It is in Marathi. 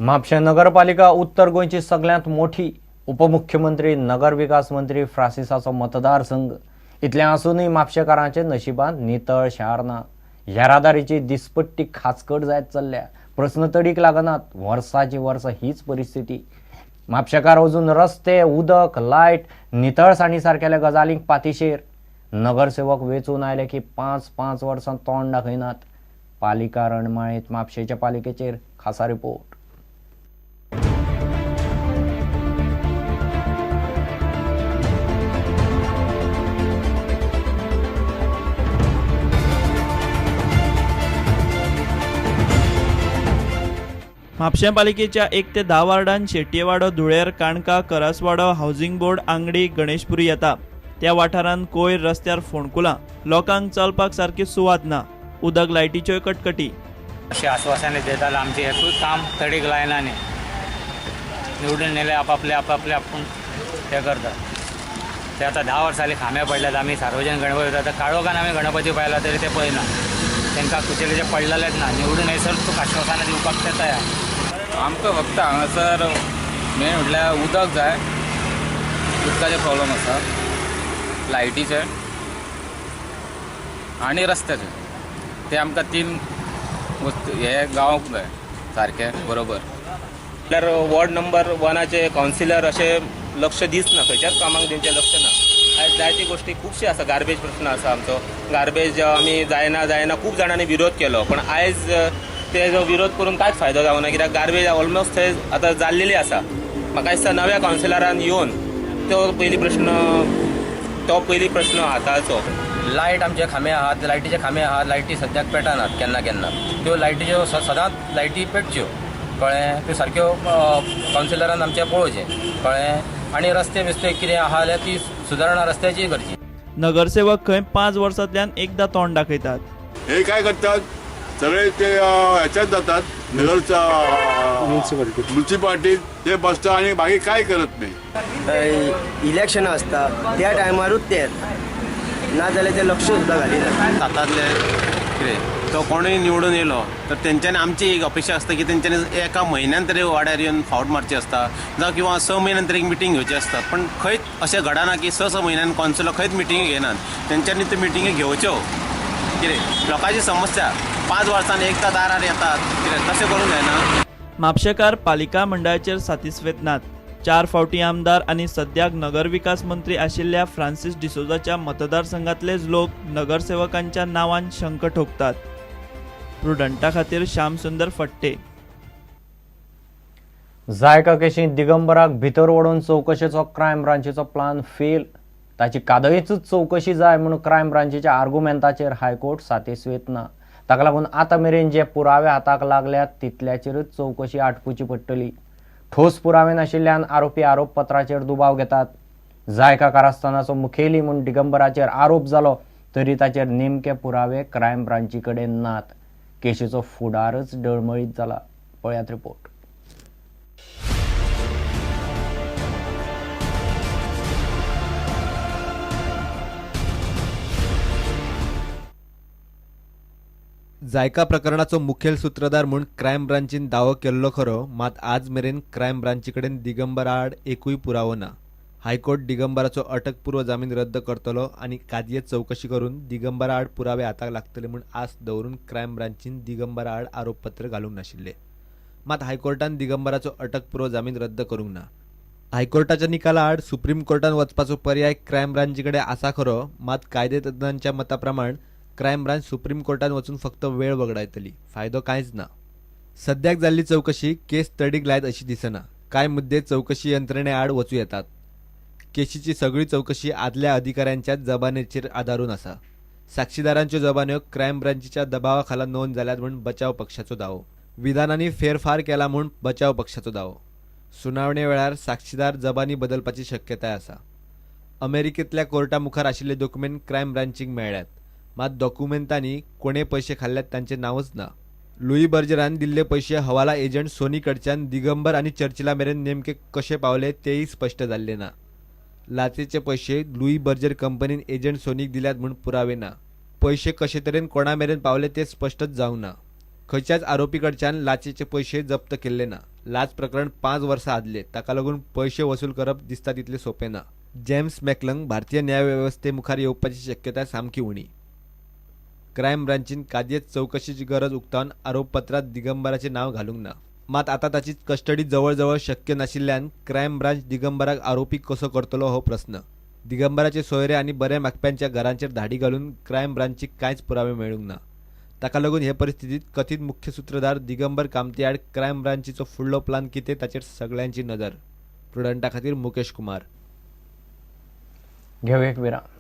म्हापशें नगरपालिका उत्तर गोंयची सगळ्यांत मोठी उपमुख्यमंत्री नगर विकास मंत्री फ्रांसिसाचो मतदारसंघ इतलें आसूनय म्हापशेकारांचे नशिबांत नितळ शार ना. येरादारीची दिसपट्टी खाचकट जायत चल्ल्या. प्रस्न तडीक लागनात. वर्सांची वर्सां हीच परिस्थिती. म्हापशेकार अजून रस्ते, उदक, लायट, नितळसाणी सारकेल्या गजालींक पातीशेर. नगरसेवक वेंचून आयले की 5-5 वर्सां तोंड दाखयनात. पालिका रणमाळेंत म्हापशेच्या पालिकेचेर खासा रिपोर्ट. म्हापशें पालिकेच्या 1 ते 10 वार्डांत शेटयेवाडो, धुळेर, काणका, करसवाडो, हावसिंग बोर्ड, आंगडी, गणेशपुरी येता. त्या वाठारांत कोयर, रस्त्यार फोंडकुलां, लोकांक चलपाक सारकी सुवात ना. उदक, लायटीच्योय कटकटी. अशी आश्वासने देतात. आमचे एकूच काम तडीक लायनाने निवडून नेले आपापले आपण हे करतात. ते आता 10 वर्सांनी खांबे पडल्यात. आम्ही सार्वजनिक गणपती होता तर काळोखान आम्ही गणपती पाहिला तरी ते पळयना. तांकां कुचेलेचे पडलेलेच ना. निवडून येसर तुका आश्वासनां दिवपाक ते तयार. आमकां फक्त हांगासर मेन म्हटल्यार उदक जाय. उदकाचे प्रॉब्लम आसा, लायटीचे आनी रस्त्याचे. ते आमकां 3 वस्तू हे गांवांक जाय सारके बरोबर. म्हटल्यार वॉर्ड नंबर 1चे कावन्सिलर असे लक्ष दिसना, खंयच्याच कामाक तेंचें लक्ष ना. आयज जायती गोश्टी खुबशी आसा. गार्बेज प्रश्न आसा आमचो. गार्बेज आमी जायना खूब जाणांनी विरोध केलो, पण आयज तेजो विरोध करून कांयच फायदो जावना. कित्याक गार्बेज ऑलमोस्ट थंय आतां जाल्लेली आसा. म्हाका दिसता नव्या कावन्सिलरान येवन तो पयली प्रश्न हाताळचो. लायट आमचे खांबे आहात, लायटीचे खांबे आहात. लायटी सद्याक पेटनात केन्ना त्यो लायटीच्यो सदांच लायटी पेटच्यो, कळ्ळें. त्यो सारक्यो कावन्सिलरान आमच्या पळोवचें, कळ्ळें. आनी रस्ते बिस्ते कितें आहा जाल्यार ती सुदारणा रस्त्याची करची. नगरसेवक खंय 5 वर्सांतल्यान एकदां तोंड दाखयतात. हे काय करतात सगळे ते ह्याच्यात जातात नगरच्या म्युन्सिपाल्टीत ते बसतात आणि बाकी काय करत नाही. इलेक्शन असता त्या टायमारूच ते नाजाल्यार ते लक्ष सुद्दां घालिनात. हातांतले कितें तो कोणूय निवडून येयलो तर तेंच्यांनी आमची एक अपेक्षा आसता की तेंच्यांनी एका म्हयन्यान तरी वाड्यार येवन फावट मारची आसता, जावं किंवा 6 म्हयन्यान तरी एक मिटींग घेवची आसता. पण खंयच अशें घडना की 6 म्हयन्यान कॉन्सिलर खंयच मिटींग घेनात. तेंच्यांनी त्यो मिटींगी घेवच्यो. कितें लोकांची समस्या 5 वर्सांनी एकदा दारार येतात, कितें तशें करूंक जायना. म्हापशेकार पालिका मंडळाचेर सातिस्वेत नात. 4 फावटी आमदार आनी सद्याक नगर विकास मंत्री आशिल्ल्या फ्रांसीस डिसोजाच्या मतदारसंघातलेच लोक नगरसेवकांच्या नांवान शंक ठोकतात. प्रुडंटा खातीर श्याम सुंदर फट्टे. जायका केशींत दिगंबराक भितर ओडून चवकशेचो क्रायम ब्रांचीचो प्लान फेल. ताची कादयीचूच चवकशी जाय म्हूण क्रायम ब्रांचीच्या आर्ग्युमेंटाचेर हायकोर्ट सातिस्वेत ना. ताका लागून आतां मेरेन जे पुरावे हाताक लागल्यात तितल्याचेरच चवकशी आटपूची पडटली. ठोस पुरावे नाशिल्ल्यान आरोपी आरोपपत्राचेर दुबाव घेतात. जायका कारस्थानाचो मुखेली म्हूण दिगंबराचेर आरोप जालो तरी ताचेर नेमके पुरावे क्रायम ब्रांची कडेन नात. केशीचो फुडारच डळमळीत जाला. पळयात रिपोर्ट. जायका प्रकरणाचो मुखेल सूत्रधार म्हूण क्रायम ब्रांचीन दावो केल्लो खरो, मात आज मेरेन क्रायम ब्रांची कडेन दिगंबरा आड एकूय पुरावो ना. हायकोर्ट दिगंबराचो अटकपूर्व जामीन रद्द करतलो आनी कादयेत चवकशी करून दिगंबरा आड पुरावे हाताक लागतले म्हूण आस दवरून क्रायम ब्रांचीन दिगंबरा आड आरोपपत्र घालूंक नाशिल्ले. मात हायकोर्टान दिगंबराचो अटकपूर्व जामीन रद्द करूंक ना. हायकोर्टाच्या निकाला आड सुप्रीम कोर्टान वचपाचो पर्याय क्रायम ब्रांची कडेन आसा खरो, मात कायदेतज्ञांच्या मता प्रमाण क्रायम ब्रांच सुप्रीम कोर्टान वचून फक्त वेळ वगडायतली. फायदो कांयच ना. सद्याक जाल्ली चवकशी केस तडीक लायत अशी दिसना. कांय मुद्दे चवकशी यंत्रणे आड वचूं येतात. केशीची सगळी चवकशी आदल्या अधिकाऱ्यांच्याच जबानेचेर आदारून आसा. साक्षीदारांच्यो जबान्यो क्रायम ब्रांचीच्या दबावा खाला नोंद जाल्यात म्हूण बचाव पक्षाचो दावो. विधानांनी फेरफार केला म्हूण बचाव पक्षाचो दावो. सुनावणे वेळार साक्षीदार जबानी बदलपाची शक्यताय आसा. अमेरिकेंतल्या कोर्टा मुखार आशिल्ले डॉक्युमेंट क्रायम ब्रांचीक मेळ्ळ्यात, मात डॉक्युमेंटांनी कोणे पयशे खाल्ल्यात तांचे नांवच ना. लुई बर्जरान दिल्ले पयशे हवाला एजंट सोनी कडच्यान दिगंबर आनी चर्चिला मेरेन नेमके कशे पावले तेही स्पष्ट जाल्ले ना. लाचेचे पयशे लुई बर्जर कंपनीन एजंट सोनीक दिल्यात म्हूण पुरावे ना. पयशे कशे तरेन कोणा मेरेन पावले ते स्पष्टच जावंक ना. खंयच्याच आरोपी कडच्यान लाचेचे पैसे जप्त केल्ले ना. लाच प्रकरण 5 वर्सां आदले, ताका लागून पैसे वसूल करप दिसता तितले सोपे ना. जेम्स मॅकलंग भारतीय न्यायव्यवस्थे मुखार येवपाची शक्यताय सामकी उणी. क्रायम ब्रांचीन कादयेत चवकशीची गरज उक्तावन आरोपपत्रात दिगंबराचें नांव घालूंक ना. मात आतां ताची कस्टडी जवळ जवळ शक्य नाशिल्ल्यान क्रायम ब्रांच दिगंबराक आरोपी कसो करतलो हो प्रस्न. दिगंबराचे सोयरे आनी बरे मागप्यांच्या घरांचेर धाडी घालून क्रायम ब्रांचीक कांयच पुरावे मेळूंक ना. ताका लागून हे परिस्थितीत कथीत मुख्य सूत्रधार दिगंबर कामती आड क्रायम ब्रांचीचो फुडलो प्लान कितें ताचेर सगळ्यांची नजर. प्रुडंटा खातीर मुकेश कुमार. घेऊ एक विराम.